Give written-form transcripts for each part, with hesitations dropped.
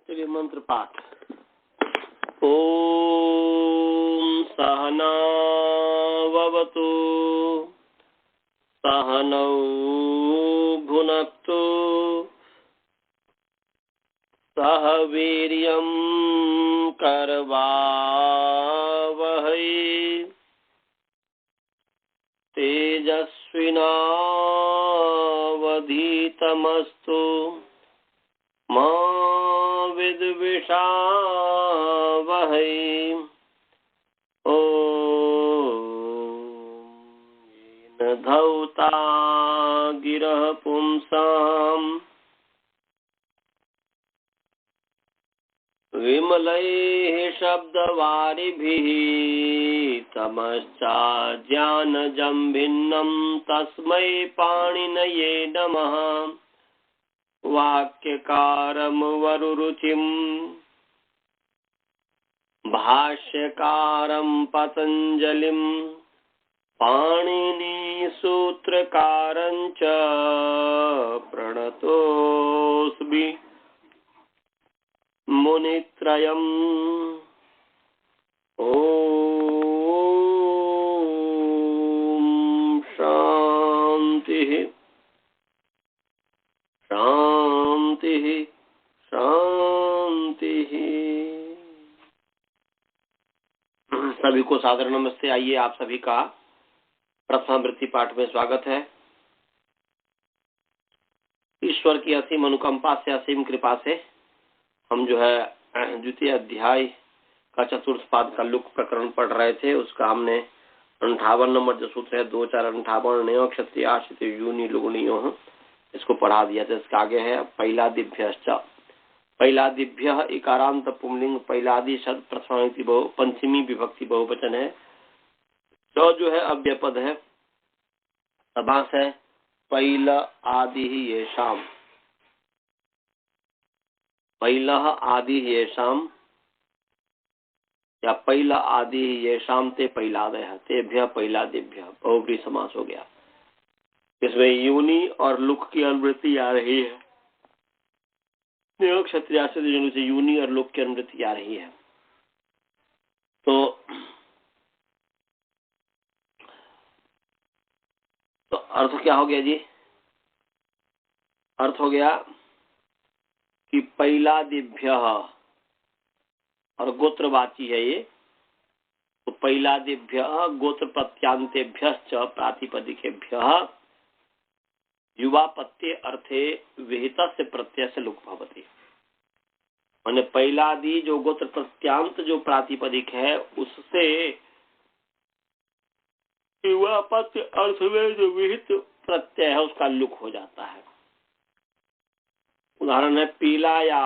चलिए मंत्र पाठ। ओम सहनाववतु सहनौ भुनक्तु सह वीर्यं करवावहै तेजस्विनावधीतमस्तु मा विद्विषावहै। येन धौता गिरः पुंसाम् विमलैः शब्दवारिभिः तमश्चाज्ञानजं भिन्नं तस्मै पाणिनये नमः। वाक्यकारं वरुरुचिं भाष्यकारं पतञ्जलिं पाणिनिसूत्रकारं च प्रणतोऽस्मि मुनित्रयम्। ओम शांति शांति शांति। सभी को सादर नमस्ते। आइए आप सभी का प्रथम वृत्ति पाठ में स्वागत है। ईश्वर की असीम अनुकंपा से, असीम कृपा से हम जो है द्वितीय अध्याय का चतुर्थ पाद का लुक प्रकरण पढ़ रहे थे। उसका हमने 58 नंबर जो सूत्र है 2 4 58 नयो क्षत्रिय आश्रित यूनि लुगुणियो, इसको पढ़ा दिया था। इसका आगे है पैलादिभ्यश्च। पैलादिभ्य इकारांत पुंलिंग पैलादि शब्द प्रथमाविभक्ति पंचमी विभक्ति बहुवचन है। जो है अव्यपद है। समास है पैल आदि ही येषाम। पैलः आदि येषाम या पैल आदि येषाम ते पैलादयः तेभ्यः पैलादिभ्य बहुव्रीहि समास हो गया। इसमें यूनि और लुक की अनुवृत्ति आ रही है। क्षत्रिय से यूनि और लुक की अनुवृत्ति आ रही है। तो अर्थ क्या हो गया जी? अर्थ हो गया कि पैलादिभ्य और गोत्रवाची है ये। तो पैलादिभ्य गोत्र प्रत्यांतेभ्यश्च प्रातिपदिकेभ्यः युवापत्ये अर्थे विहितस्य प्रत्ययस्य लुक भवति। माने पैलादि जो गोत्र प्रत्यांत जो प्रातिपदिक है उससे युवापत्य अर्थ में जो विहित प्रत्यय है उसका लुक हो जाता है। उदाहरण है पीलाया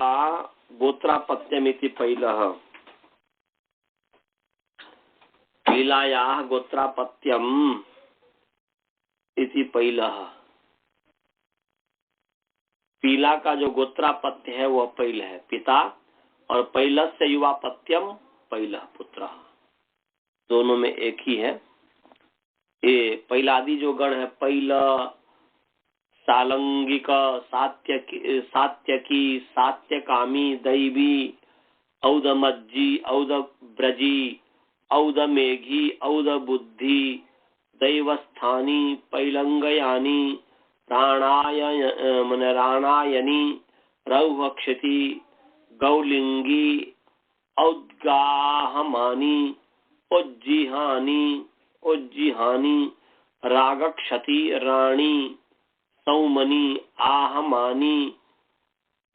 गोत्रापत्यमिति पैलः। पीलाया गोत्रापत्यम इति पैलः। पीला का जो गोत्रापत्य है वह पैल है पिता, और पैलस्य युवापत्यम पैलः पुत्र। दोनों में एक ही है। ये पैलादि जो गण है पैल, सालंगिक, सात्यकी, सात्यकामी, दैवी, औदमज्जी, औदब्रजी, औदमेघी, औदबुद्धि, दैवस्थानी, पैलंगयानी, राणायनी, रौभक्षति, गौलिंगी, औद्गाहमानी, उज्जिहानी, रागक्षति, राणी, सौमनी, आहमानी,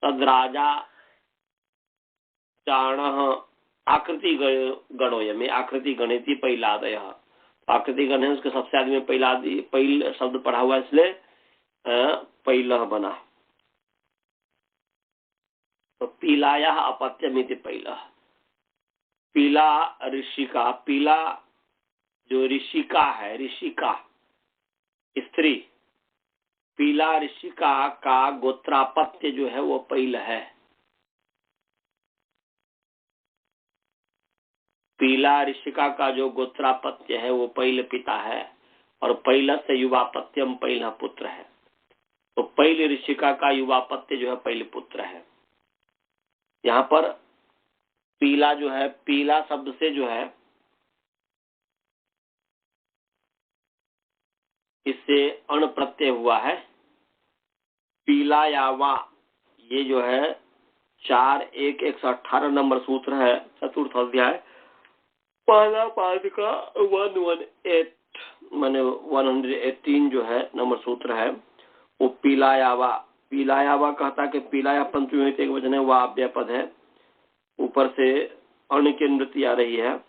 तद्राजा, चाणः, आकृति गणोय में आकृति गणिति पैलादय। आकृति गण है उसके सबसे आदमी में पैलादि पैल शब्द पढ़ा हुआ है, इसलिए पैलः बना। तो पीलाया अपत्यमिति पैलः। पीला ऋषिका, पीला जो ऋषिका है, ऋषिका स्त्री, पीला ऋषिका का गोत्रापत्य जो है वो पैल है। पीला ऋषिका का जो गोत्रापत्य है वो पैल पिता है, और पैल से युवापत्यम पैल पुत्र है। तो पैल ऋषिका का युवापत्य जो है पैल पुत्र है। यहाँ पर पीला जो है, पीला शब्द से जो है इससे अण प्रत्यय हुआ है। पीला यावा, ये जो है 4-1-118 नंबर सूत्र है, चतुर्थ अध्याय, पहला पाद का 118 माने 118 जो है नंबर सूत्र है, वो पीलायावा। पीलायावा कहता कि पीलाया पंचमी एक वचन है, वह अव्यय पद है, ऊपर से अण की अनुवृत्ति आ रही है,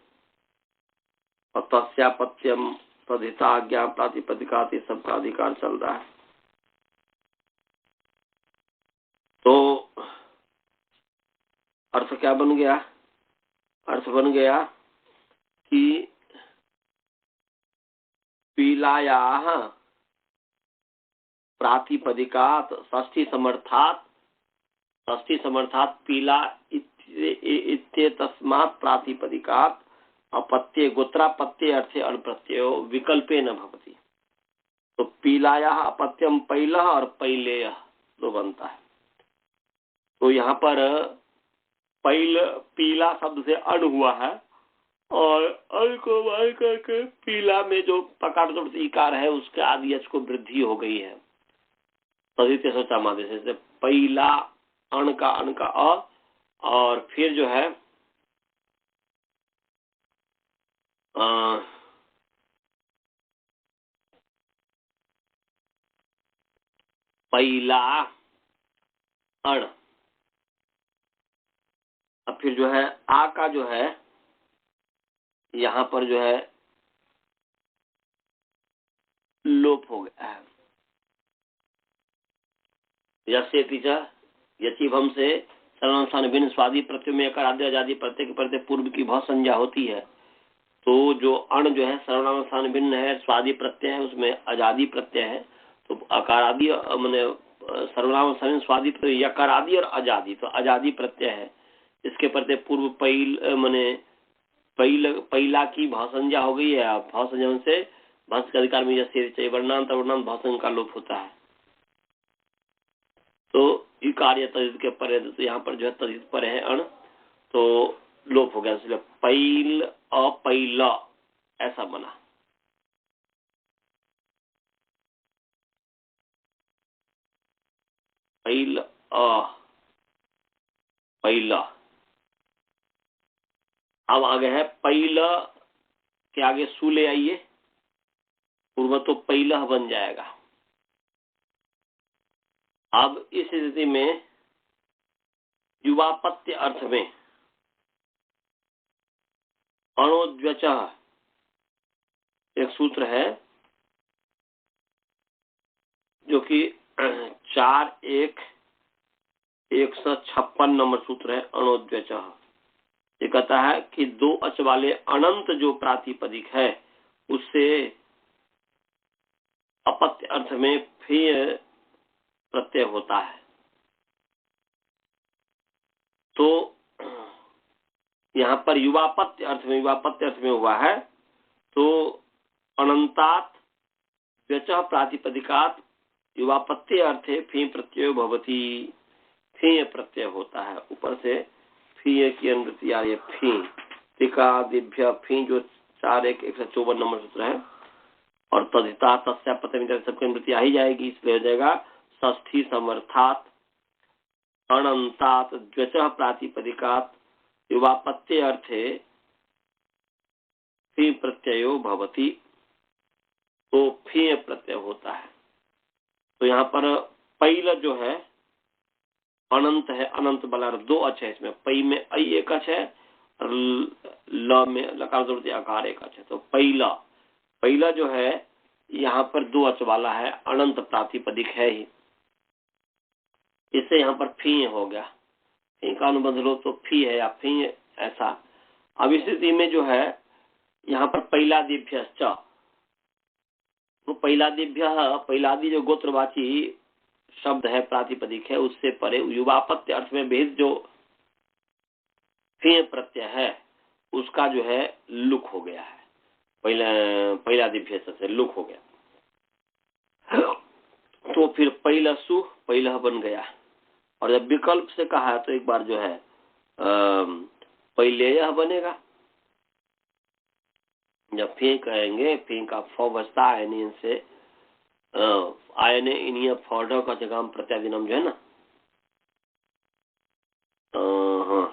और तस्यापत्यम तदिता आज्ञा प्रातिपदिका सबका अधिकार चल रहा है। तो अर्थ क्या बन गया? अर्थ बन गया कि पीलायाः प्रातिपदिकात षष्ठी समर्थात पीला इत्येतस्मात् प्रातिपदिकात अपत्ये गोत्रापत्ये अर्थे अण प्रत्ययो विकल्पे न भवति। तो पीलायाः अपत्यम पैलः और पैलेयः दो बनता है। तो यहाँ पर पीला शब्द से अण हुआ है, और अण को मान करके पीला में जो पकार इकार है उसके आदि यच को वृद्धि हो गई है, तदित सोचा मादे से पीला अण का अ, और फिर जो है पीला अण, अब फिर जो है आ का जो है यहाँ पर जो है लोप हो गया है। यस्य यचिभम से सर्वनाम भिन्न स्वादि प्रत्यय में अकार आदि आजादी प्रत्यय के प्रत्यय पूर्व की बहुत संज्ञा होती है। तो जो अण जो है सर्वनाम स्थान भिन्न है, स्वादि प्रत्यय है, उसमें आजादी प्रत्यय है, तो अकार आदि मैंने सर्वनाम स्थान स्वादि प्रत्यय यकार आदि और आजादी, तो आजादी प्रत्यय है, इसके प्रत्यय पूर्व मैंने पहला की भावसंज्ञा हो गई है। भावसंज्ञा से भाष के अधिकार में जैसे वर्णांत वर्णांत भावसंज्ञा का लोप होता है। तो इकार तजित के परे, तो यहाँ पर जो है तजित पर है अण, तो लोप हो गया, इसलिए पैल अपैला ऐसा बना। पैल पैला। अब आगे है पैला के आगे सु ले आइए, पूर्व तो पैला बन जाएगा। अब इस स्थिति में युवापत्य अर्थ में अणोद्वच एक सूत्र है जो कि 4-1-156 नंबर सूत्र है, अणोद्वच। ये कहता है कि दो अच वाले अनंत जो प्रातिपदिक है उससे अपत्य अर्थ में फिर प्रत्यय होता है। तो यहाँ पर युवापत्य अर्थ में हुआ है, तो अनंतात व्यचः प्रातिपदिकात युवापत्य अर्थे फी प्रत्यय भवति, फी प्रत्यय होता है, ऊपर से फी की अनुवृत्ति आ रही है, फी टिकादिभ्य फी जो 4-1-154 नंबर सूत्र है, और तदिता तस्यापत्य सबकी अनुवृत्ति आ ही जाएगी, इसलिए हो जाएगा षष्ठी समर्थात अनंतात द्वचः प्रातिपदिकात युवापत्य अर्थे फी प्रत्ययो भवति, तो फी प्रत्यय होता है। तो यहाँ पर पैल जो है अनंत है, अनंत बला दो अच है, इसमें पई में ऐ एक अच है और ल में लकार जोड़ते आकार एक अच है। तो पैला जो है यहाँ पर दो अच वाला है, अनंत प्रातिपदिक है ही, इससे यहाँ पर फी हो गया, फी का अनुबंध लो तो फी है या फी ऐसा। अब इस स्थिति में जो है यहाँ पर पैलादिभ्यश्च, तो पैलादि जो गोत्रवाची शब्द है प्रातिपदिक है, उससे परे युवापत्य अर्थ में भेद जो फी प्रत्यय है उसका जो है लुक हो गया है, पैलादिभ्य से लुक हो गया, तो फिर पैलसु पैलह बन गया। और जब विकल्प से कहा है तो एक बार जो है पहले यह बनेगा। जब फी कहेंगे, फी का फ बचता आयनीय से आयन इनिय फॉर्डर का जगह प्रत्यादिनम जो है ना, हाँ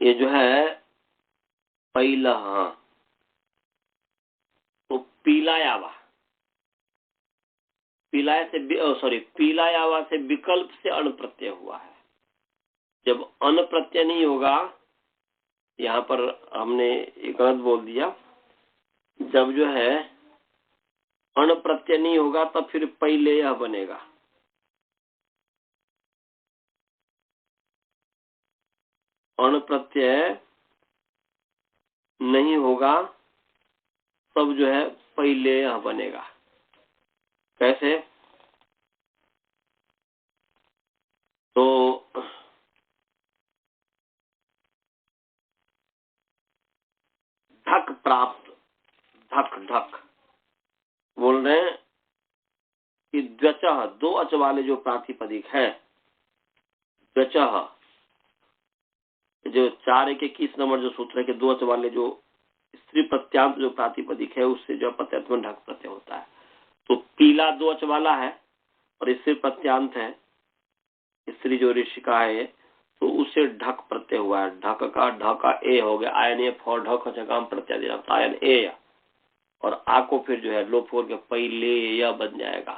ये जो है पहला, हाँ तो पीलायावा, पीलाया से सॉरी पीलायावा से विकल्प से अण प्रत्यय हुआ है। जब अण प्रत्यय नहीं होगा, यहाँ पर हमने एक गलत बोल दिया, जब जो है अण प्रत्यय नहीं होगा तब फिर पहले यह बनेगा। अण प्रत्यय नहीं होगा तब जो है पहले यह बनेगा। कैसे? तो ढक प्राप्त, ढक ढक बोल रहे हैं कि द्वचः, दो अच वाले जो प्रातिपदिक है, द्वचः जो 4-1-21 नंबर जो सूत्र है कि दो अच वाले जो स्त्री प्रत्यांत जो प्रातिपदिक है उससे जो प्रत्यर्थ में ढक प्रत्यय होता है। तो पीला दो अच वाला है और स्त्री प्रत्यांत है, स्त्री जो ऋषिका है, तो उससे ढक प्रत्यय हुआ है। ढक का ढका ए हो गया, आयन ए फॉर ढक जगह प्रत्यय देना, तो आयन ए और आ को फिर जो है लोप होकर पहले यह बन जाएगा।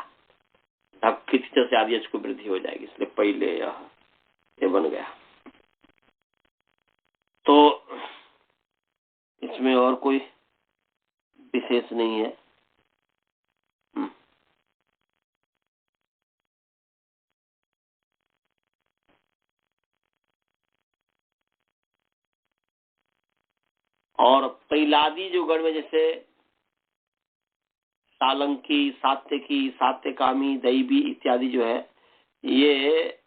ढक की से आदि को वृद्धि हो जाएगी, इसलिए पहले यह बन गया। तो इसमें और कोई विशेष नहीं है। और पैलादी जो गण में जैसे सालंकी, सात्यकी, सात्यकामी, दैवी इत्यादि जो है, ये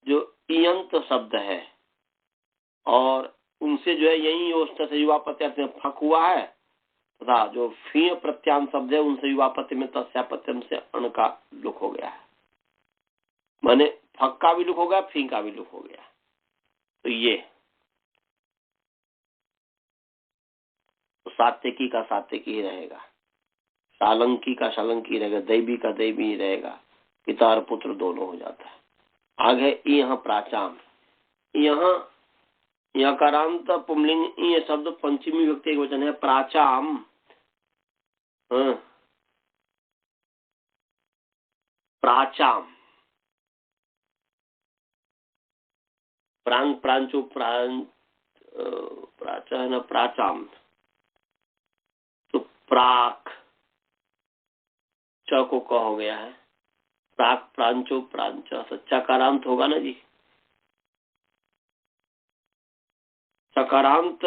जो इयंत शब्द है और उनसे जो है यही ओष्ठ से युवा प्रत्यय में फक हुआ है, तथा जो फी प्रत्यांत शब्द है उनसे युवा प्रत्यय में तस्यापत्यम से अण का लुक हो गया है। माने फक का भी लुक हो गया, फी का भी लुक हो गया। तो ये तो सात्यकी का सात्यकी ही रहेगा, सालंकी का सालंकी रहेगा, दैवी का दैवी ही रहेगा, पिता और पुत्र दोनों हो जाता है। आगे यहाँ प्राचाम, यहाँ यकारांत पुंलिंग ये शब्द पंचमी व्यक्ति एक वचन है। प्राचाम, प्राचाम, प्रांग प्रांचो प्रांच, प्राचा है ना, प्राचाम, तो प्राक च को क हो गया है, प्राक प्रांचो प्रांच, चकारांत होगा ना जी। चकारांत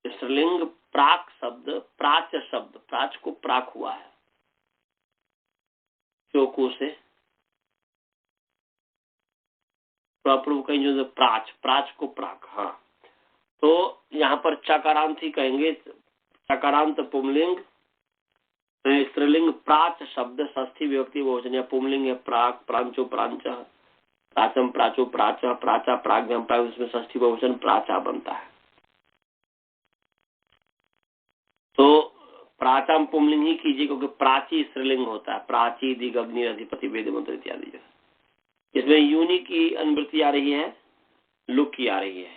स्त्रीलिंग प्राक शब्द, प्राच शब्द, प्राच को प्राक हुआ है चौको से, प्रॉपर कहीं जो प्राच, प्राच को प्राक, हाँ। तो यहाँ पर चकारांत ही कहेंगे, चकारांत पुंलिंग स्त्रीलिंग प्राच शब्द षष्ठी विभक्ति बहुवचन या पुंलिंग है प्राक, प्रांचो प्रांच, प्राचम प्राचो प्राच, प्राचा प्राग, उसमें षष्ठी बहुवचन प्राचा बनता है। तो प्राचम पुंलिंग ही कीजिए क्योंकि प्राची स्त्रीलिंग होता है, प्राची दिग अग्नि अधिपति वेद मंत्र इत्यादि। इसमें यूनि की अनुवृत्ति आ रही है, लुक की आ रही है।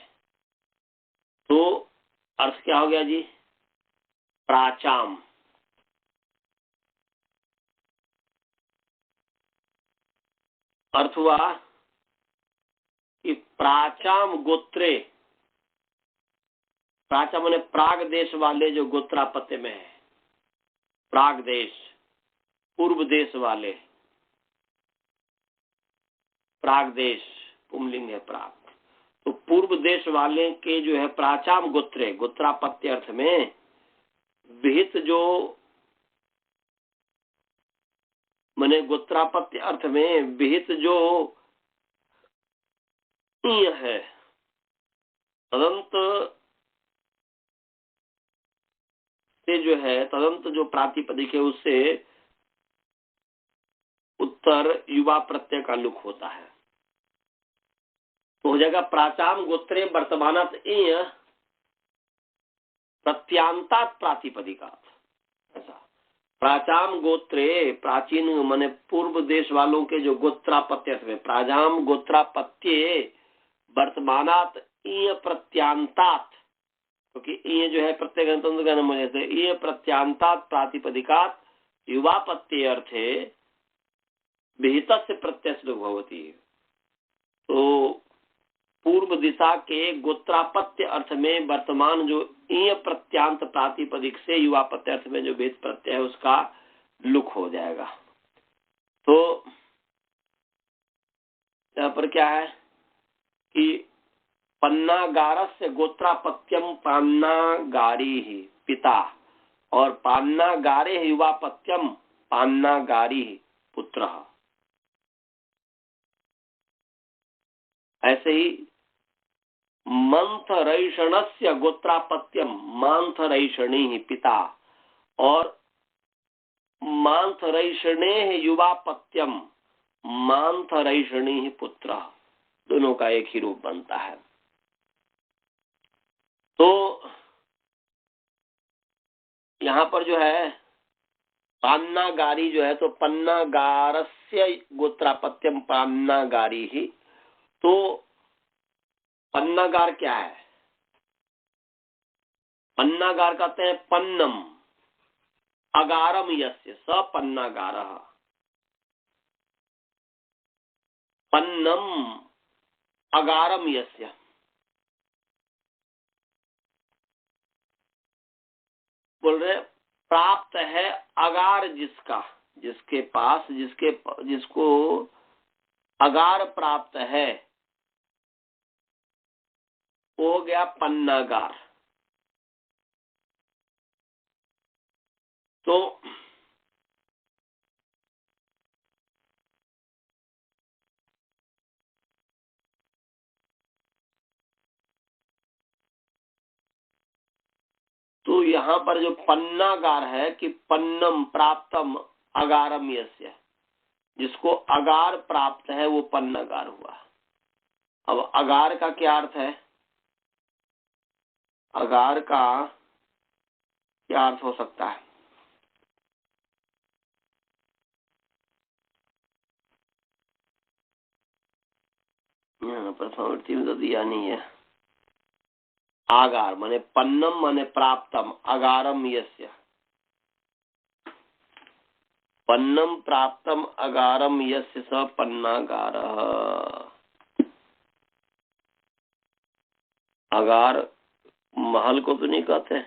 तो अर्थ क्या हो गया जी? प्राचाम, अर्थ हुआ कि प्राचाम गोत्रे, प्राचा माने प्राग देश वाले जो गोत्रापत्य में है, प्राग देश, पूर्व देश वाले, प्राग देश पुंलिंग है प्राग, तो पूर्व देश वाले के जो है प्राचाम गोत्रे, गोत्रापत्य अर्थ में विहित जो माने गोत्रापत्य अर्थ में विहित जो है, तदंत से जो है, तदंत जो प्रातिपदिक है उससे उत्तर युवा प्रत्यय का लुक होता है। तो हो जाएगा प्राचाम गोत्रे वर्तमानात इय प्रत्यांतात प्रातिपदिकात। ऐसा प्राचाम गोत्रे, प्राचीन माने पूर्व देश वालों के जो गोत्रापत्य में, प्राजाम गोत्रापत्ये वर्तमानात इय प्रत्यांतात, क्योंकि ये जो है प्रत्यय गणतंत्र वजह से ये प्रत्यांतात प्रातिपदिकात युवापत्य अर्थे विहित से प्रत्यय से भवती। तो पूर्व दिशा के गोत्रापत्य अर्थ में वर्तमान जो ईय प्रत्यांत प्रातिपदिक से युवापत्य अर्थ में जो भेद प्रत्यय है उसका लुक हो जाएगा। तो यहाँ पर क्या है कि पन्नागारस्य गोत्रापत्यम पान्नागारी ही पिता और पान्नागारे युवापत्यम पान्नागारी पुत्र। ऐसे ही मंथरैषणस्य गोत्रापत्यम मांथरैषणी ही पिता और मांथरैषणे युवापत्यम मांथरैषणी ही पुत्र, दोनों का एक ही रूप बनता है। तो यहाँ पर जो है पान्नागारी जो है, तो पन्नागारस्य गोत्रापत्यम पान्नागारी ही। तो पन्नागार क्या है? पन्नागार कहते हैं पन्नम अगारम यस्य स पन्नागारः। पन्नम अगारम यस्य, बोल रहे प्राप्त है अगार जिसका, जिसके पास जिसको अगार प्राप्त है वो हो गया पन्नागार। तो यहाँ पर जो पन्नागार है कि पन्नम प्राप्तम अगारम यस्य, जिसको अगार प्राप्त है वो पन्नागार हुआ। अब अगार का क्या अर्थ है? अगार का क्या अर्थ हो सकता है? यहाँ पर समृद्धि में तो दिया नहीं है। आगार माने पन्नम माने प्राप्तम, अगारम यस्य, पन्नम प्राप्तम अगारम यस्य स पन्नागारः। अगार महल को तो नहीं कहते।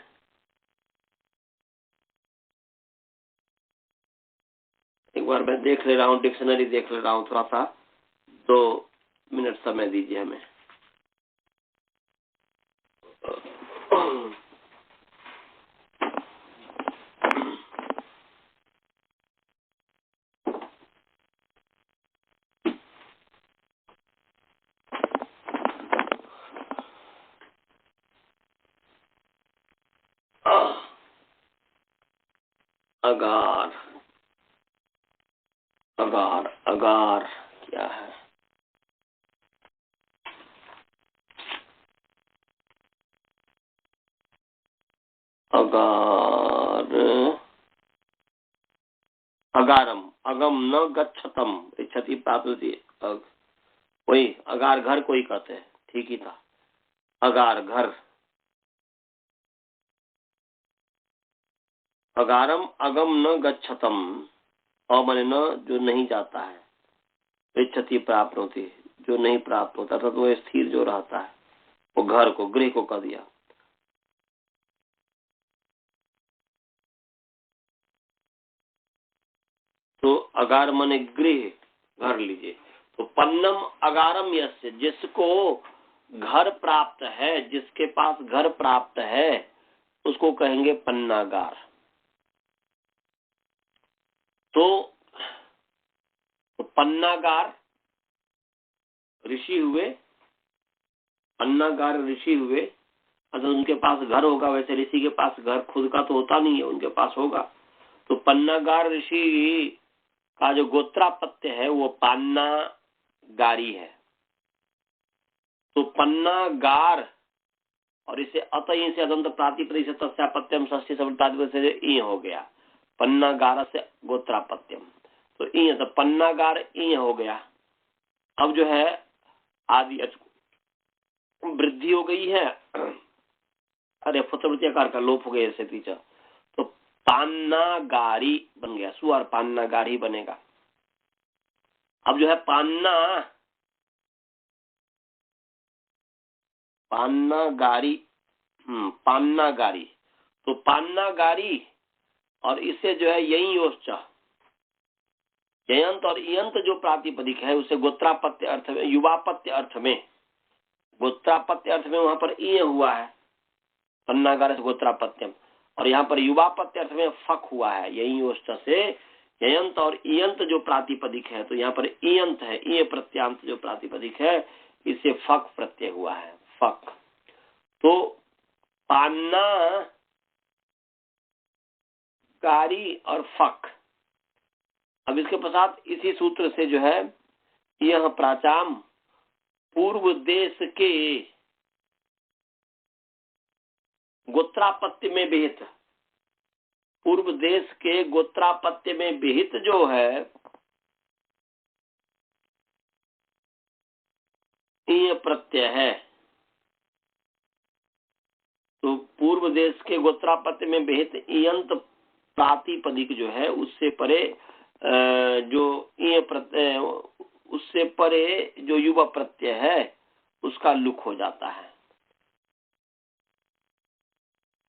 एक बार मैं देख ले रहा हूँ, डिक्शनरी देख ले रहा हूँ, थोड़ा सा 2 मिनट समय दीजिए हमें। अगार अगार अगार क्या है? अगार अगारम अगम न गच्छतम इच्छति प्राप्ति, वही अगार घर को ही कहते हैं। ठीक ही था, अगार घर। अगारम अगम न गच्छतम, और माने न जो नहीं जाता है, इच्छति प्राप्त होती, जो नहीं प्राप्त होता था, तो वो स्थिर जो रहता है, वो घर को, गृह को कह दिया। तो अगार माने गृह, घर लीजिए। तो पन्नम अगारम यस्य, जिसको घर प्राप्त है, जिसके पास घर प्राप्त है उसको कहेंगे पन्नागार। तो पन्नागार ऋषि हुए, पन्नागार ऋषि हुए। अगर उनके पास घर होगा, वैसे ऋषि के पास घर खुद का तो होता नहीं है, उनके पास होगा। तो पन्नागार ऋषि का जो गोत्रापत्य है वो पान्ना गारी है। तो पन्ना गार और इसे अतः से अदंत प्रातिपदिक से तस्यापत्यम षष्ठी सबल प्रातिपदिक से ई हो गया। पन्ना गार से गोत्रापत्यम, तो ई तो पन्ना गार ई हो गया। अब जो है आदि वृद्धि हो गई है, अरे फुतवृत्तिकार का लोप हो गया इससे पीछे, तो पान्ना गारी बन गया, सुअर पान्ना गारी बनेगा। अब जो है पान्ना गारी, पान्ना गारी, तो पान्ना गारी और इससे जो है यही योश्च यंत और यंत जो प्रातिपदिक है उसे गोत्रापत्य अर्थ में, युवापत्य अर्थ में, गोत्रापत्य अर्थ में वहां पर ई हुआ है पन्नागार से गोत्रापत्यम, और यहाँ पर युवापत्य अर्थ में फक हुआ है यही योश्च से यंत और इयंत जो प्रातिपदिक है। तो यहाँ पर इयंत है, ई प्रत्यांत जो प्रातिपदिक है इससे फक प्रत्यय हुआ है, फक। तो पान्ना कारी और फक। अब इसके पश्चात इसी सूत्र से जो है यह प्राचाम पूर्व देश के गोत्रापत्य में विहित, पूर्व देश के गोत्रापत्य में विहित जो है ये प्रत्यय है। तो पूर्व देश के गोत्रापत्य में विहित इयंत प्रातिपदिक जो है उससे परे जो ये प्रत्यय, उससे परे जो युवा प्रत्यय है उसका लुक हो जाता है।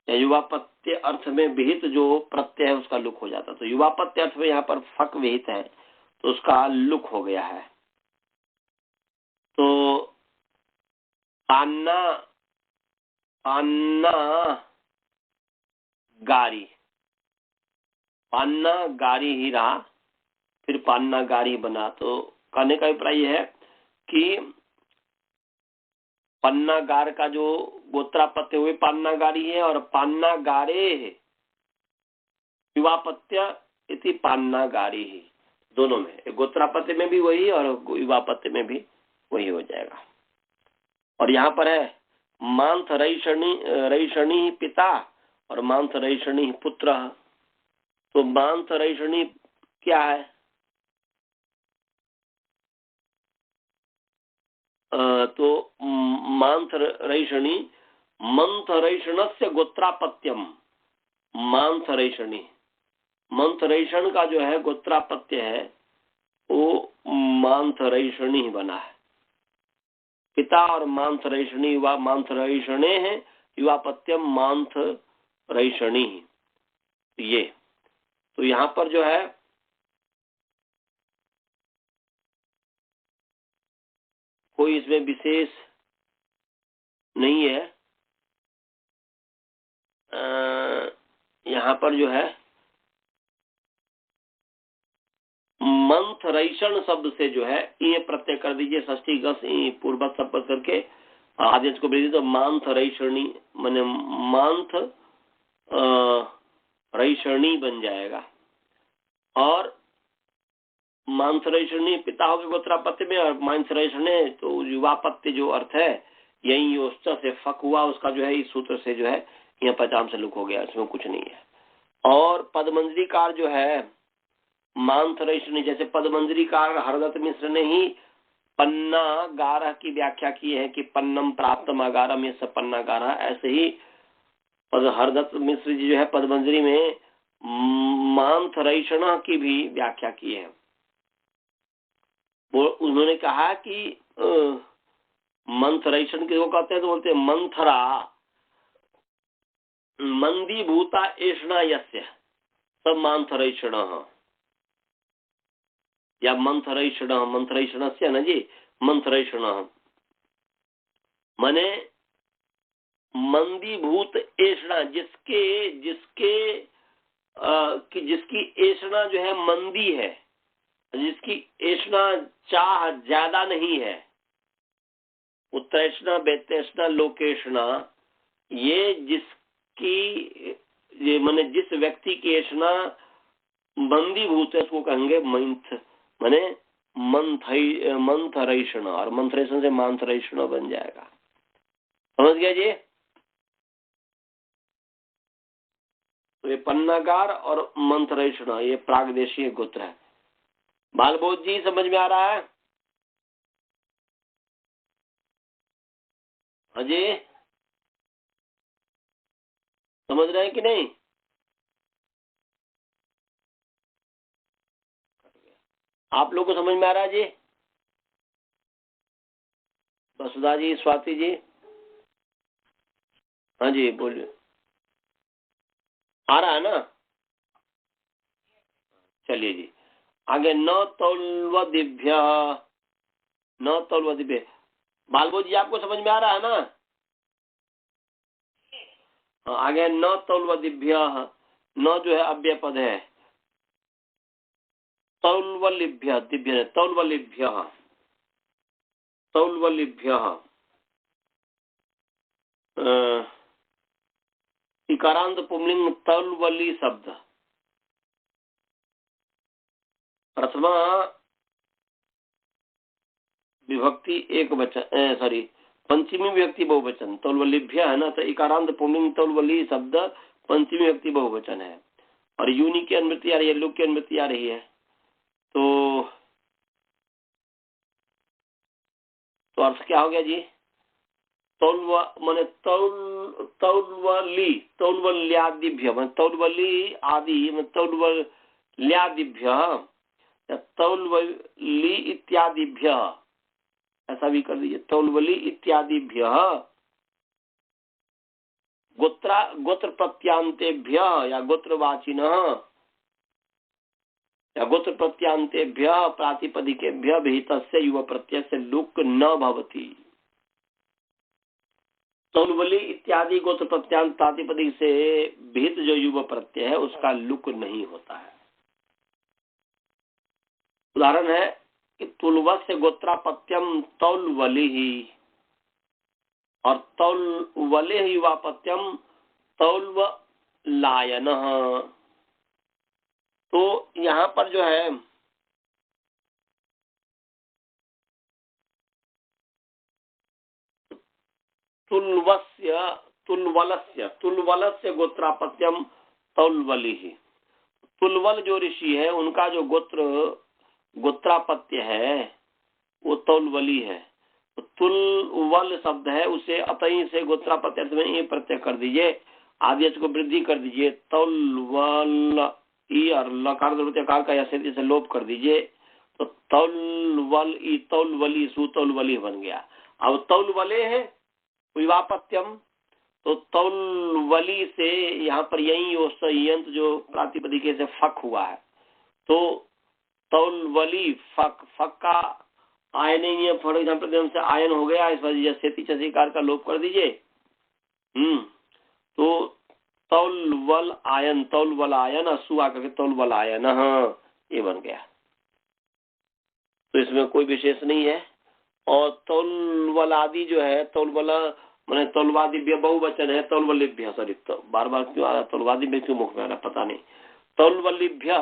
युवापत्य अर्थ में विहित जो प्रत्यय है उसका लुक हो जाता है। तो युवापत्य अर्थ में यहाँ पर फक विहित है तो उसका लुक हो गया है। तो पान्ना गारी, पान्ना गारी ही रहा, फिर पान्ना गारी बना। तो कहने का अभिप्राय है कि पन्ना गार का जो गोत्रापत्य हुए पान्ना गारी है और पान्ना गारे युवापत्य इति पान्ना गारी ही, दोनों में, गोत्रापत्य में भी वही और युवापत्य में भी वही हो जाएगा। और यहाँ पर है मांथ रईषणी पिता और मांथ रईषणी पुत्र। तो मांथ रईषणी क्या है? तो मांथ रईषणी, मंथ रईषणस्य गोत्रापत्यम, मांथ रईषणी, मंथ रईषण का जो है गोत्रापत्य है वो मांथ रईषणी बना है। पिता और मांथ रईषणी, युवा मांथ रईषणे है, युवापत्यम मांथ रईषणी। ये तो यहाँ पर जो है कोई इसमें विशेष नहीं है। यहाँ पर जो है मंथ रईषण शब्द से जो है ये प्रत्यय कर दीजिए, षष्ठी गस पूर्वक शब्द करके आदेश को भेज दीजिए। तो मांथ रईषणी माने मांथ रईषणी बन जाएगा। और मांथ रईषणी पिता हो गए गोत्रापत्य में, और मांथ रईषणे तो युवापत्य जो अर्थ है यही योश्च से फक हुआ, उसका जो है इस सूत्र से जो है यह पचाम से लुक हो गया, इसमें कुछ नहीं है। और पदमंजरीकार जो है मांथ रईषणी, जैसे पदमंजरीकार हरदत्त मिश्र ने ही पन्ना गारह की व्याख्या की है कि पन्नम प्राप्तम अगारम ये सब पन्ना गारह, ऐसे ही हरदत्त मिश्र जी जो है पदमंजरी में मांथ रईषण की भी व्याख्या की है। वो उन्होंने कहा कि मंथ रईषण किसको कहते हैं? तो बोलते हैं मंथरा मंदी भूता एषणा यस्य सब मांथ रईषण, या मंथ रईषण, मंथ रईषण से ना जी, मंथ रईषण माने मंदीभूत एषणा, जिसके जिसके कि जिसकी एषणा जो है मंदी है, जिसकी एषणा चाह ज्यादा नहीं है, उत्तरेषणा बेतेषणा लोकेषणा, ये जिसकी ये माने जिस व्यक्ति की एषणा बंदीभूत है उसको कहेंगे मंथ, माने मंथरेषण, और मंथरेषण से मांथरेषण बन जाएगा। समझ गया जी? तो ये पन्नागार और मंथरेषण ये प्रागदेशीय गोत्र है। बालबोध जी समझ में आ रहा है? अजय समझ रहे हैं कि नहीं? आप लोग को समझ में आ रहा है जी? वसुधा जी, स्वाति जी, हाँ जी बोलिए। आ रहा है ना? चलिए जी आगे। न तौल्व दिव्य, न तौल्व दिव्य। बालबोध जी आपको समझ में आ रहा है ना? आगे न तौल्व दिव्य, न जो है अव्यय पद है। तौल्वलिभ्य, दिव्य तौल्वलिभ्य, तौल्वलिभ्य इकारांत पुंलिंग तौल्वली शब्द। प्रथमा विभक्ति एक वचन, सॉरी पंचमी विभक्ति बहुवचन, तौल्वलिभ्य है ना, तो इकारांत पुंलिंग तौल्वली शब्द पंचमी विभक्ति बहुवचन है। और यूनि की अनुमति आ रही है, लुक की अनुमति आ रही है। तो अर्थ क्या हो गया जी? तौल्व माने तौल्वली, तौल्वल्यादिभ्य माने तौल्वली आदि माने तौल्वल्यादिभ्य, तौल्वली इत्यादिभ्य, ऐसा भी कर दीजिए। तौल्वली इत्यादिभ्य गोत्र प्रत्यांतेभ्य या गोत्रवाचिनः या गोत्र प्रत्यांतेभ्य प्रातिपदिकेभ्य विहितस्य युव प्रत्यय से लुक न भवति। तौल्वली इत्यादि गोत्र प्रत्यांत प्रातिपदिक से विहित जो युव प्रत्यय है उसका लुक नहीं होता है। उदाहरण है कि तुलवस्य गोत्रापत्यम तौल्वली ही, और तौल्वले ही वापत्यम तौल्वलायनः। तो यहाँ पर जो है तुलवलस्य गोत्रापत्यम तौल्वली ही। तुलवल जो ऋषि है उनका जो गोत्रापत्य है वो तौल्वली है। तो तुलवल शब्द है उसे अतई से गोत्रापत्य में ये प्रत्यय कर दीजिए, आदेश को वृद्धि कर दीजिए। तौल्वल ई और लकार का यसे से लोप कर दीजिए, तो तौल्वल ई तौल्वली सुतौल्वली बन गया। अब तौल्वले है विवापत्यम, तो तौल्वली से यहाँ पर यही यंत जो प्रातिपदिके से फक हुआ है, तो तौल्वली फक, फक का आयन फॉर एग्जाम्पल से आयन हो गया, इस वजह से चकार का लोप कर दीजिए। तो तौल्वल आयन, तौल्वल आयन असु आकर के तौल्वल आयन ये बन गया। तो इसमें कोई विशेष नहीं है। और तौल्वलादि जो है, तौल्वला मैंने तौल्वादिभ्य बहुवचन है, तौल्वलिभ्य, सॉरी तो बार बार क्यों आ रहा तौल्वादिभ्य, क्यों मुख में आ रहा पता नहीं। तौल्वलिभ्य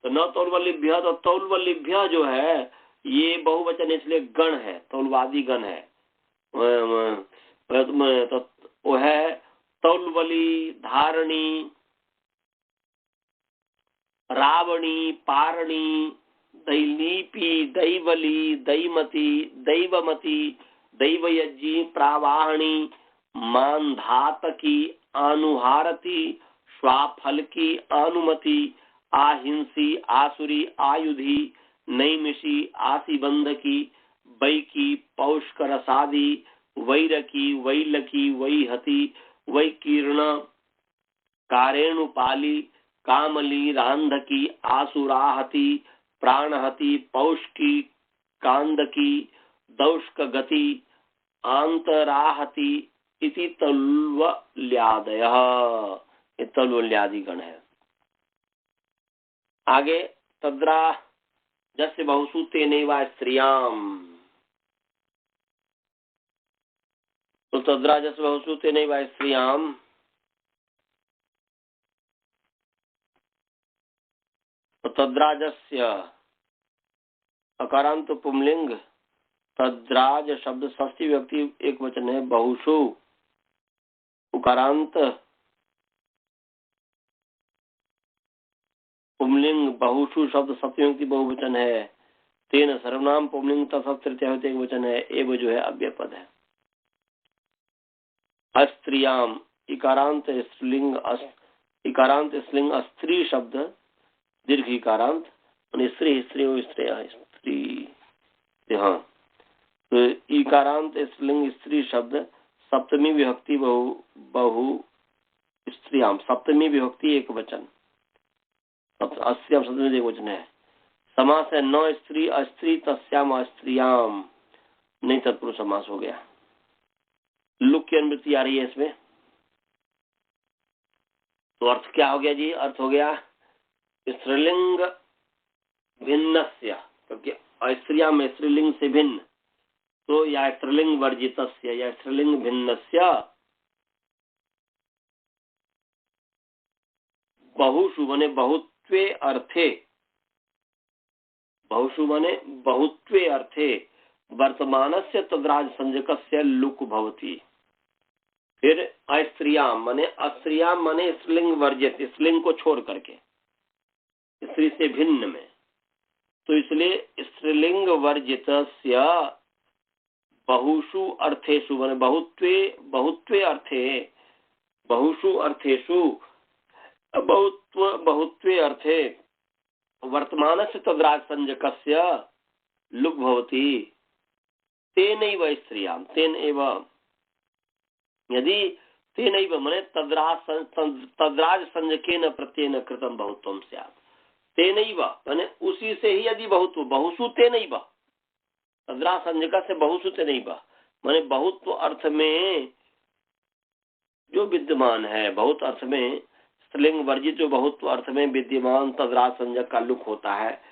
तो न तौल्वलिभ्य, तो तौल्वलिभ्य जो है ये बहुवचन इसलिए गण है, तौल्वादी गण है। तो वो है तौल्वली, धारणी, रावणी, पारणी, दैलीपी, दैवली, दैमती, दैवमती, दैवयज्ञी, प्रावाहणी, मानधातकी, अनुहारती, स्वाफलकी, अनुमति, आहिंसी, आसुरी, आयुधि, नैमिषी, आसीबंधकी, बैकी, पौष्करसादी, वैरकी, वैलकी, वैहति, वैकीर्ण, कारेणुपाली, कामली, रांधकी, आसुराहति, प्राणहति, पौष्की, कांदकी, दौष्कगति, आंतराहति इति तौल्वल्यादयः, ये तौल्वल्यादि गण है। आगे तद्रा जस्य बहुसु तेनैव स्त्रियाम, तो तद्रा जस्य बहुसु तेनैव स्त्रियाम तो तद्राजस्य अकारांत पुंलिंग, तद्राज शब्द षष्ठी व्यक्ति एक वचन है। बहुषु उकारांत पुंलिंग, बहुषु शब्द सप्तमी व्यक्ति बहुवचन है। तेन सर्वनाम पुंलिंग तथा तृतीय एक वचन है। एव जो है अव्यय पद है। अस्त्रियाम इकारांत स्त्रीलिंग, इकारांत स्त्रीलिंग अस्त्री शब्द दीर्घ इकारांत, स्त्री स्त्री स्त्री, हाँ, तो इकारांत स्त्रीलिंग स्त्री शब्द सप्तमी विभक्ति बहु स्त्रियाम, सप्तमी विभक्ति एक वचन, अस्त्रियाम सप्तमी एक वचन है। समास है न स्त्री अस्त्री तस्याम अस्त्रियाम, नहीं तत्पुरुष समास हो गया। लुक की अनुवृत्ति आ रही है इसमें। तो अर्थ क्या हो गया जी? अर्थ हो गया स्त्रीलिंग भिन्नस्य, क्योंकि स्त्रियाम स्त्रीलिंग से भिन्न, तो या स्त्रीलिंग वर्जितस्य या स्त्रीलिंग भिन्नस्य बहुषु माने बहुत्वे अर्थे, बहुषु माने बहुत्वे अर्थे वर्तमानस्य तद्राज संज्ञकस्य लुक भवति। फिर अस्त्रियाम माने, अस्त्रियाम माने स्त्रीलिंग वर्जित, स्त्रीलिंग को छोड़ करके, स्त्री से भिन्न में, तो इसलिए स्त्रीलिंग वर्जितस्य बहुषु अर्थेषु माने बहुत्वे अर्थे, बहुषु अर्थेषु बहुत्वे अर्थे वर्तमानस्य तद्राज संज्ञकस्य लुक भवति। तेनैव स्त्रियाम, तेन एव, यदि तेनैव माने तद्राज संज्ञकेन प्रत्ययेन कृतं बहुत्वं स्यात्। तेनैव माने उसी से ही यदि बहुत्व, बहुषु तेनैव, तद्राज संज्ञक से बहुषु तेनैव माने बहुत्व अर्थ में जो विद्यमान है, बहुत अर्थ में स्त्रीलिंग वर्जित जो बहुत्व अर्थ में विद्यमान तद्राज संज्ञक का लुक होता है,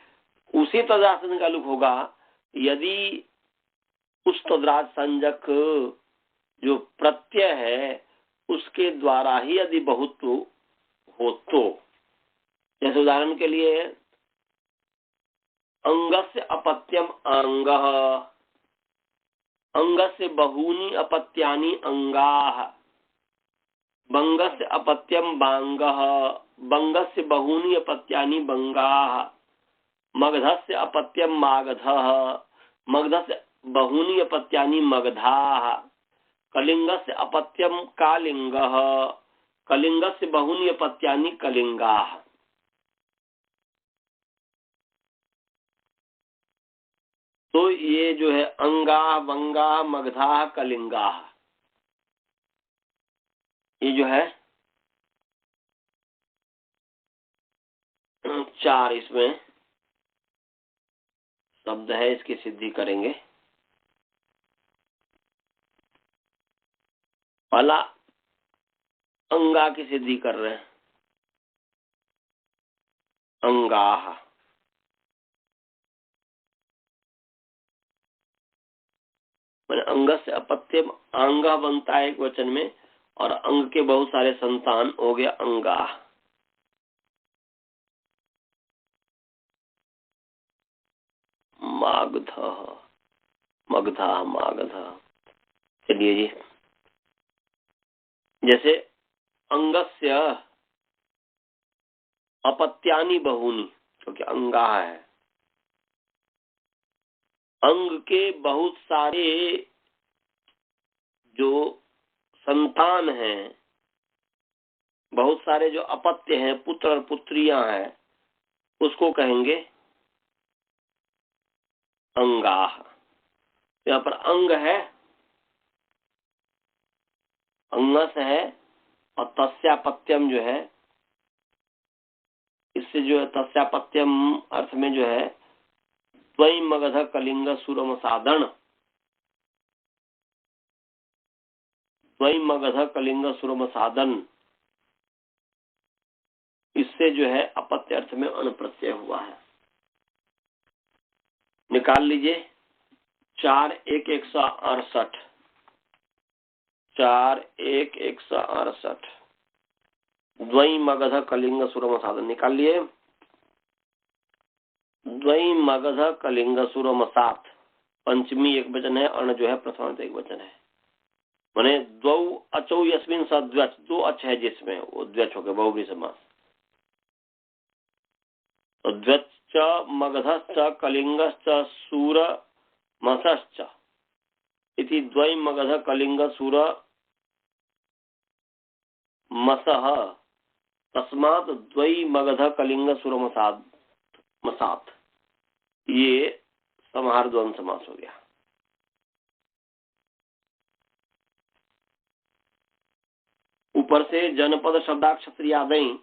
उसी तद्राज संज्ञक का लुक होगा यदि उस तद्राज संज्ञक जो प्रत्यय है उसके द्वारा ही यदि बहुत्व हो तो। जैसे उदाहरण के लिए अंगस्य अपत्यम अंगः, अंगस्य बहूनि अपत्यानि अंगाः, बंगस्य अपत्यम बांगः, बंगस्य बहूनि अपत्यानि बंगाः, मगधस्य अपत्यम मागधः, मगधस्य बहूनि अपत्यानि मगधाः, कलिंगस्य अपत्यम कालिंगः, कलिंगस्य बहूनि अपत्यानि कलिंगाः। तो ये जो है अंगा, बंगा, मगधा, कलिंगा, ये जो है चार इसमें शब्द है, इसकी सिद्धि करेंगे। पहला अंगा की सिद्धि कर रहे हैं, अंगाह, मैंने अंग से अपत्य अंग बनता है एक वचन में, और अंग के बहुत सारे संतान हो गया अंगा। मागध, मगधा, मागधा। चलिए जी, जैसे अंगस्य अपत्यानि बहूनि, क्योंकि अंगा है, अंग के बहुत सारे जो संतान हैं, बहुत सारे जो अपत्य हैं, पुत्र और पुत्रियां हैं, उसको कहेंगे अंगाह। यहाँ पर अंग है, अंगस है, और तस्यापत्यम जो है, इससे जो है तस्यापत्यम अर्थ में जो है द्वै मगध कलिंग सुरम साधन, द्वै मगध कलिंग सुरम साधन, इससे जो है अपत्य अर्थ में अनुप्रत्यय हुआ है। निकाल लीजिए 4-1-168, 4-1-168, द्वै मगध कलिंग सुरम साधन निकाल लिए। द्वई मगध कलिंग सुर मसात, पंचमी एक वचन है, अण जो है प्रथमांत एक वचन है। माने द्वौ अचौ यस्मिन सद्वच, दो अच है जिसमें, वो द्वच हो गया बहुव्रीहि समास। तो द्वच मगधश्च कलिंगश्च सूर मसश्च इति द्वै मगध कलिंग सूर मसः तस्मात् द्वै मगध कलिंग सुर मसात, ये समाहार द्वंद्व समास हो गया। ऊपर से जनपद शब्दाक्षत्रियादि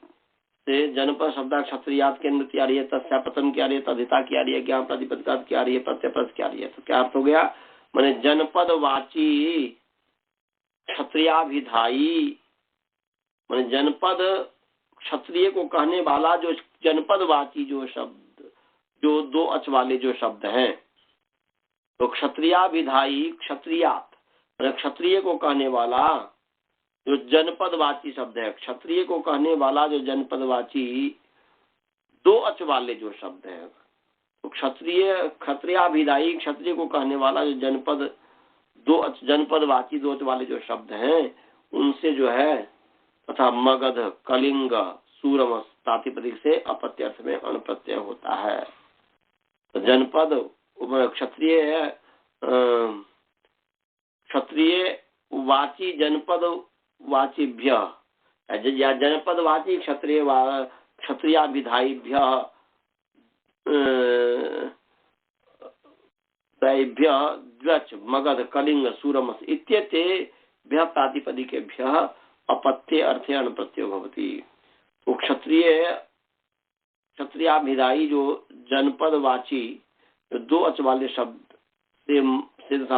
से जनपद शब्दाक्षत्रियाद के नृत्य आ रही है, तस्यापतन की आ रही है, तद्धिता की आ रही है, ज्ञान प्रतिपदिका की आ रही है, प्रत्यपद की आ रही है। तो क्या अर्थ हो गया? माने जनपद वाची क्षत्रियाभिधायी, माने जनपद क्षत्रिय को कहने वाला जो जनपद वाची जो शब्द, जो दो अच वाले जो शब्द हैं, तो क्षत्रियाभिधायी क्षत्रियात, क्षत्रिय को कहने वाला जो जनपदवाची शब्द है, क्षत्रिय को कहने वाला जो जनपदवाची दो अच वाले जो शब्द है, तो क्षत्रियाभिधायी क्षत्रिय को कहने वाला जो जनपद दो अच जनपदवाची दो अच वाले जो शब्द हैं, उनसे जो है तथा मगध कलिंग सूरमस प्रातिपदिक से अपत्य अर्थ में अण प्रत्यय होता है। तो जनपद क्षत्रिय वाची जनपद वाचीभ्य या जनपद वाची क्षत्रियाभिधायीभ्य द्वच मगध कलिंग सूरमस इत्येतेभ्यः प्रातिपदिकेभ्यः अपत्ये अर्थे अण प्रत्ययो भवति। तो क्षत्रियाभिधायी जो जनपद वाची दो अच वाले शब्द से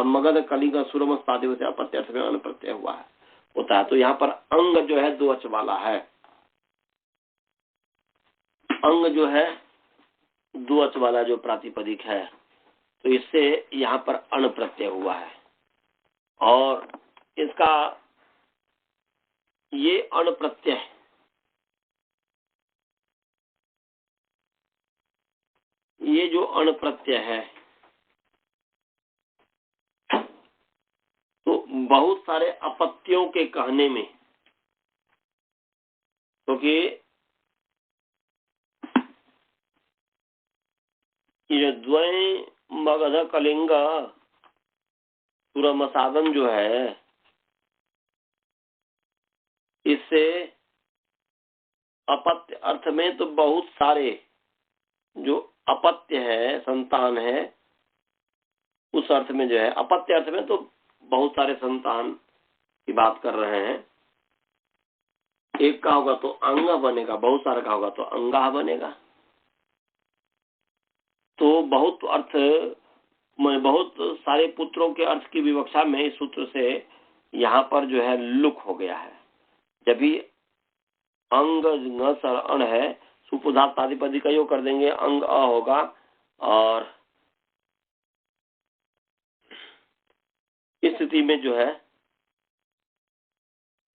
मगध कलिंग सूरमस प्रातिपदिक अपत्य अर्थ में अण प्रत्यय हुआ है होता है। तो यहाँ पर अंग जो है दो अच वाला है, अंग जो है दो अच वाला जो प्रातिपदिक है, तो इससे यहाँ पर अण प्रत्यय हुआ है। और इसका ये अण प्रत्यय ये जो अण प्रत्यय है, तो बहुत सारे अपत्यों के कहने में, क्योंकि ये द्वय मगध कलिंग सूरमसादन जो है, इससे अपत्य अर्थ में तो बहुत सारे जो अपत्य है, संतान है, उस अर्थ में जो है अपत्य अर्थ में तो बहुत सारे संतान की बात कर रहे हैं। एक का होगा तो अंग बनेगा, बहुत सारे का होगा तो अंगा बनेगा। तो बहुत अर्थ में बहुत सारे पुत्रों के अर्थ की विवक्षा में इस सूत्र से यहाँ पर जो है लुक हो गया है। जब भी अंग न सर अण है, सुपुधात प्रातिपदिक का योग कर देंगे, अंग अ होगा। और इस स्थिति में जो है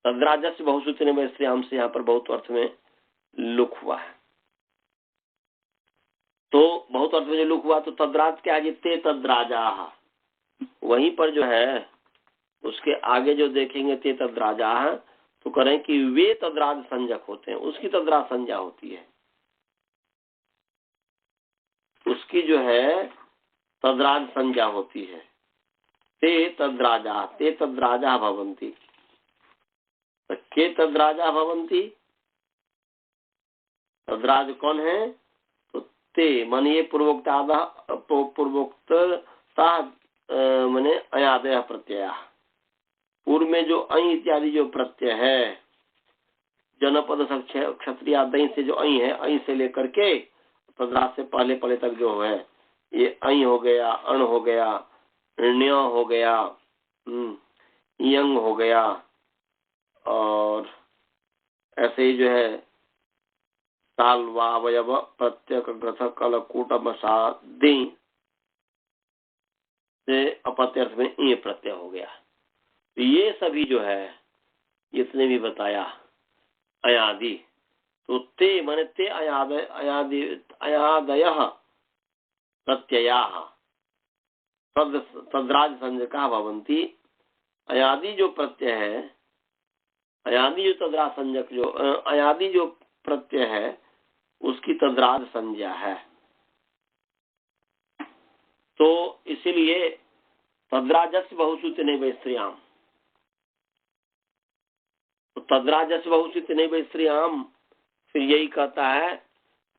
तद्राजस्य बहुसूचने में स्त्रीयाम से यहाँ पर बहुत अर्थ में लुक हुआ है। तो बहुत अर्थ में जो लुक हुआ, तो तद्राज के आगे ते तद्राजा, वहीं पर जो है उसके आगे जो देखेंगे ते तद्राजा, तो करें कि वे तद्राज संजक होते हैं, उसकी तद्राज संज्ञा होती है, उसकी जो है तद्राज संज्ञा होती है। ते तद्राजा भवन्ति, के तद्राजा भवन्ति, तद्राज कौन है? तो ते मानिए पूर्वोक्ता माने अयादय प्रत्यय, पूर्व में जो अई इत्यादि जो प्रत्यय है, जनपद क्षत्रियादि से जो अई है, अई से लेकर के तद्राज से पहले पहले तक जो है, ये अई हो गया, अण हो गया, ण्य हो गया, यंग हो गया, और ऐसे ही जो है ताल वावयव प्रत्यक ग्रथ कल कूटमसादि से अपत्य अर्थ में ये प्रत्यय हो गया। तो ये सभी जो है इसने भी बताया अयादि, तो ते माने ते अयादय प्रत्ययाः तद्राज संज्ञकाः भवन्ति। अयादि जो प्रत्यय है, अयादि जो तद्राज संज्ञक जो अयादि जो प्रत्यय है उसकी तद्राज संज्ञा है। तो इसीलिए तद्राजस्य बहुसूत्र नहीं स्त्रियाम, तो तद्राजस्य बहुसूत्र नहीं स्त्रियाम फिर यही कहता है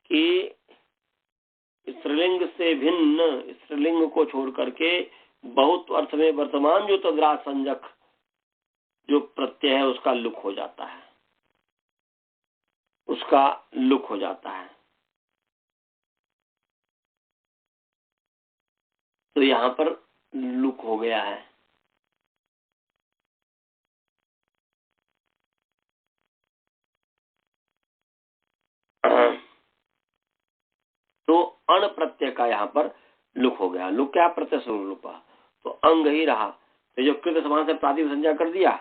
कि स्त्रीलिंग से भिन्न स्त्रीलिंग को छोड़ करके बहुत अर्थ में वर्तमान जो तद्राज संज्ञक जो प्रत्यय है उसका लुक हो जाता है, उसका लुक हो जाता है। तो यहाँ पर लुक हो गया है। तो अण प्रत्यय का यहाँ पर लुक हो गया। लुक क्या? प्रत्यय स्वरूप, तो अंग ही रहा। तो जो कृत समास से प्रातिपदिक संज्ञा कर दिया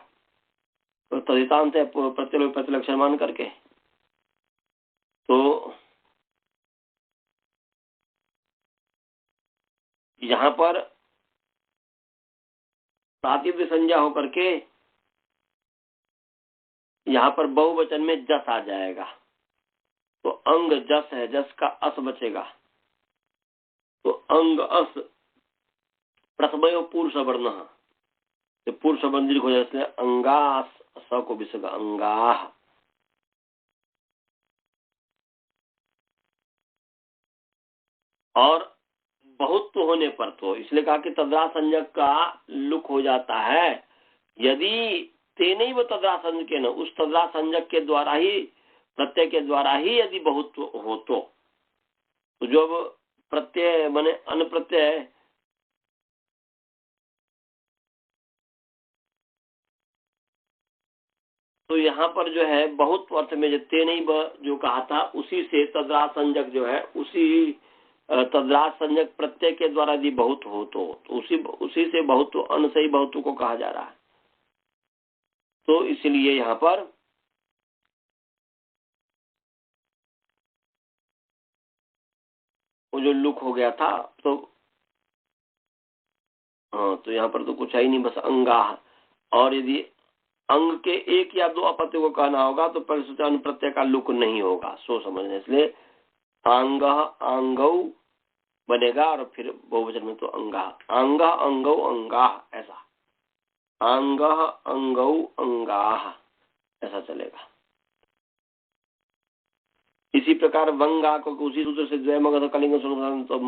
तो तदितांत है प्रत्यय प्रतिलक्षण मान करके, तो यहाँ पर प्रातिपदिक संज्ञा होकर के यहाँ पर बहुवचन में जस आ जाएगा। तो अंग जस है, जस का अस बचेगा। तो अंग अस प्रथमयो पुरुष वर्ण, पुरुष वर्ण हो जाए इसलिए अंगास स को विसर्ग अंगा। और बहुत तो होने पर तो इसलिए कहा कि तद्राज संज्ञक का लुक हो जाता है यदि तेने व तद्राज संज्ञक के न, उस तद्राज संज्ञक के द्वारा ही प्रत्यय के द्वारा ही यदि बहुत हो तो जो प्रत्यय बने अन प्रत्यय तो यहाँ पर जो है बहुत अर्थ में जो तेने जो कहा था उसी से तद्राज संज्ञक जो है उसी तद्राज संज्ञक प्रत्यय के द्वारा यदि बहुत हो तो उसी से बहुत अन से ही बहुत को कहा जा रहा है। तो इसलिए यहाँ पर वो जो लुक हो गया था तो हाँ, तो यहाँ पर तो कुछ है ही नहीं, बस अंगा। और यदि अंग के एक या दो अपत्य को कहना होगा तो परिसूचन प्रत्यय का लुक नहीं होगा, सो समझने। इसलिए आंग आंगौ बनेगा और फिर बहुवचन में तो अंगा, आंग अंगौ अंगा, ऐसा आंग अंगौ अंगा ऐसा चलेगा। इसी प्रकार वंगा को उसी सूत्र से द्वय मगध कलिंग सुरम, तो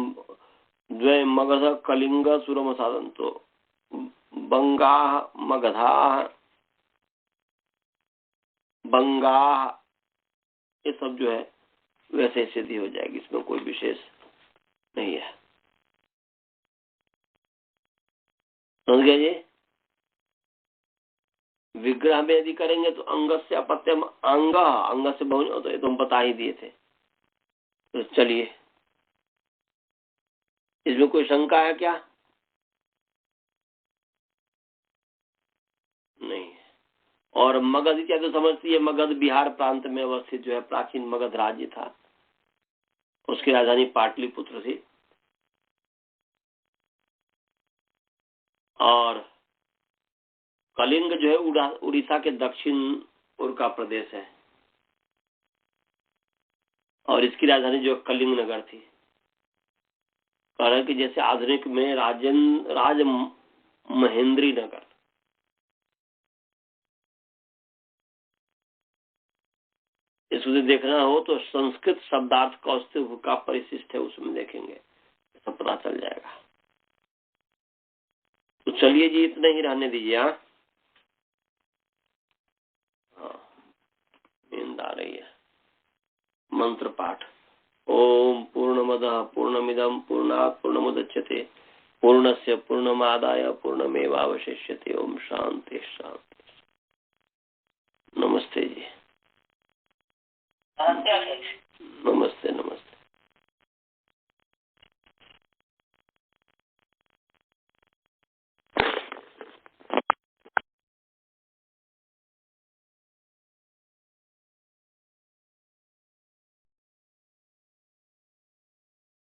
द्वय मगध कलिंग सुरम साधन, तो बंगा मगधा बंगा ये सब जो है वैसे स्थिति हो जाएगी, इसमें कोई विशेष नहीं है। समझ गए जी? विग्रह में यदि करेंगे तो अंग से अपत्यम अंग से बहु तो ये तो हम बता ही दिए थे। तो चलिए, इसमें कोई शंका है क्या? नहीं। और मगध क्या तो समझती है, मगध बिहार प्रांत में अवस्थित जो है प्राचीन मगध राज्य था, उसकी राजधानी पाटलिपुत्र थी। और कलिंग जो है उड़ीसा के दक्षिण पूर्व का प्रदेश है और इसकी राजधानी जो कलिंग नगर थी। कारण कि जैसे आधुनिक में राज महेंद्री नगर, इसमें देखना हो तो संस्कृत शब्दार्थ कौस्तुभ का परिशिष्ट है, उसमें देखेंगे सब पता चल जाएगा। तो चलिए जी, इतना ही रहने दीजिए। हाँ, नींद आ रही है। मंत्र पाठ। ओम पूर्णमदः पूर्णमिदं पूर्णात् पूर्णमुदच्यते पूर्णस्य पूर्णमादाय पूर्णमेवावशिष्यते। ओम शांति शांति। नमस्ते जी। नमस्ते।